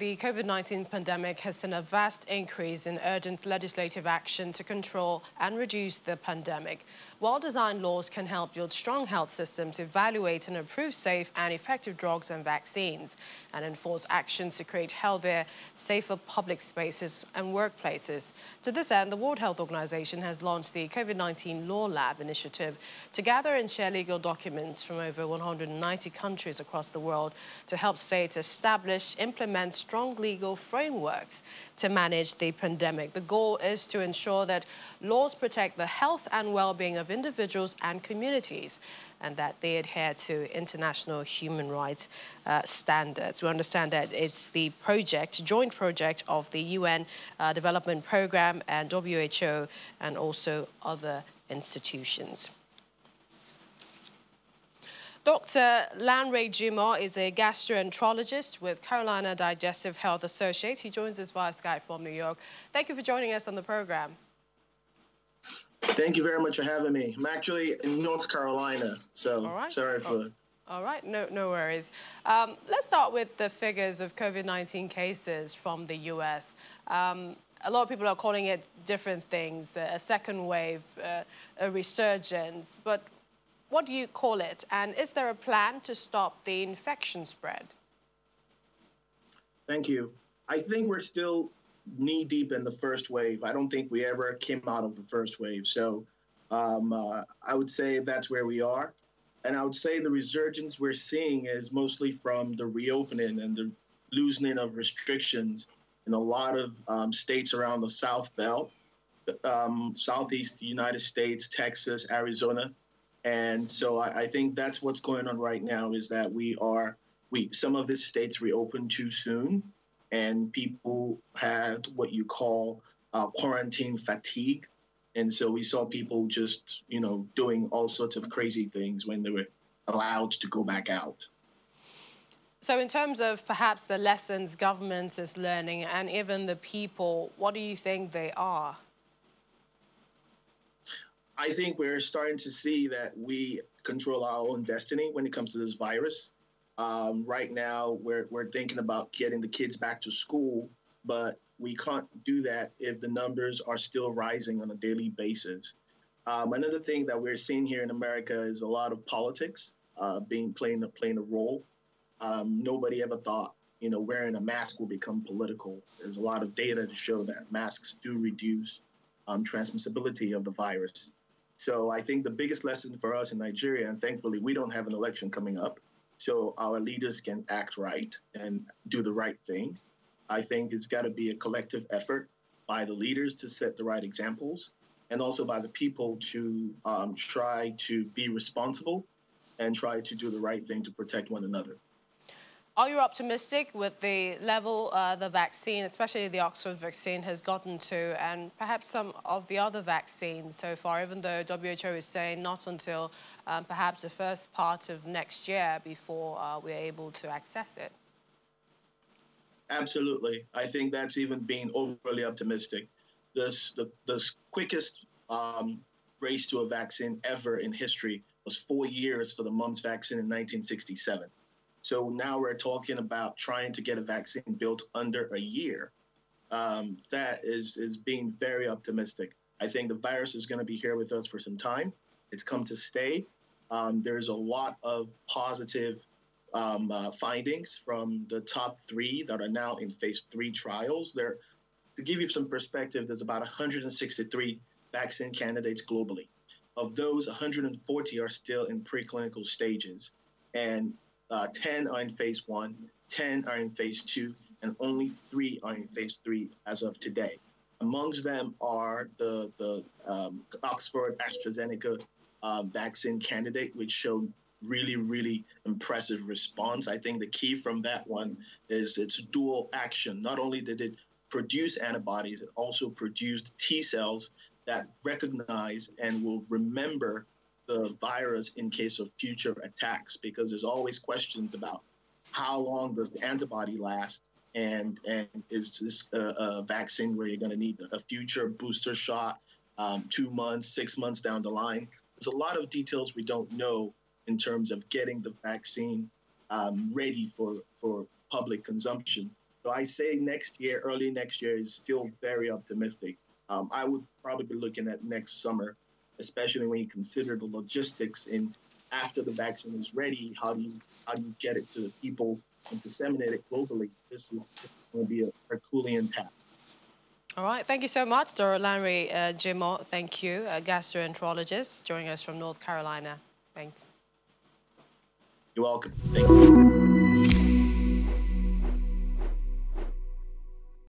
The COVID-19 pandemic has seen a vast increase in urgent legislative action to control and reduce the pandemic. Well-designed laws can help build strong health systems, evaluate and approve safe and effective drugs and vaccines, and enforce actions to create healthier, safer public spaces and workplaces. To this end, the World Health Organization has launched the COVID-19 Law Lab initiative to gather and share legal documents from over 190 countries across the world to help states establish, implement strong legal frameworks to manage the pandemic. The goal is to ensure that laws protect the health and well-being of individuals and communities and that they adhere to international human rights standards. We understand that it's the joint project of the UN Development Programme and WHO and also other institutions. Dr. Lanre Jimoh is a gastroenterologist with Carolina Digestive Health Associates. He joins us via Skype from New York. Thank you for joining us on the program. Thank you very much for having me. I'm actually in North Carolina, so sorry for... All right, no worries. Let's start with the figures of COVID-19 cases from the U.S. A lot of people are calling it different things, a second wave, a resurgence, but what do you call it? And is there a plan to stop the infection spread? Thank you. I think we're still knee-deep in the first wave. I don't think we ever came out of the first wave. So I would say that's where we are. And I would say the resurgence we're seeing is mostly from the reopening and the loosening of restrictions in a lot of states around the South Belt, Southeast United States, Texas, Arizona. And so I think that's what's going on right now is that some of these states reopened too soon and people had what you call quarantine fatigue. And so we saw people just, doing all sorts of crazy things when they were allowed to go back out. So in terms of perhaps the lessons government is learning and even the people, what do you think they are? I think we're starting to see that we control our own destiny when it comes to this virus. Right now, we're thinking about getting the kids back to school, but we can't do that if the numbers are still rising on a daily basis. Another thing that we're seeing here in America is a lot of politics playing a role. Nobody ever thought, wearing a mask will become political. There's a lot of data to show that masks do reduce transmissibility of the virus. So I think the biggest lesson for us in Nigeria, and thankfully we don't have an election coming up, so our leaders can act right and do the right thing. I think it's got to be a collective effort by the leaders to set the right examples and also by the people to try to be responsible and try to do the right thing to protect one another. Are you optimistic with the level the vaccine, especially the Oxford vaccine, has gotten to, and perhaps some of the other vaccines so far, even though WHO is saying not until perhaps the first part of next year before we're able to access it? Absolutely. I think that's even being overly optimistic. The quickest race to a vaccine ever in history was 4 years for the mumps vaccine in 1967. So now we're talking about trying to get a vaccine built under a year. That is being very optimistic. I think the virus is going to be here with us for some time. It's come to stay. There's a lot of positive findings from the top 3 that are now in phase 3 trials. To give you some perspective, there's about 163 vaccine candidates globally. Of those, 140 are still in preclinical stages. And 10 are in phase 1, 10 are in phase 2, and only 3 are in phase 3 as of today. Amongst them are the Oxford AstraZeneca vaccine candidate, which showed really, really impressive response. I think the key from that one is its dual action. Not only did it produce antibodies, it also produced T cells that recognize and will remember the virus in case of future attacks, because there's always questions about how long does the antibody last, and is this a vaccine where you're going to need a future booster shot 2 months, 6 months down the line. There's a lot of details we don't know in terms of getting the vaccine ready for public consumption. So I say next year, early next year, is still very optimistic. I would probably be looking at next summer, especially when you consider the logistics in after the vaccine is ready. How do you get it to the people and disseminate it globally? This is going to be a Herculean task. All right. Thank you so much, Dr. Larry Jimo. Thank you, a gastroenterologist joining us from North Carolina. Thanks. You're welcome. Thank you.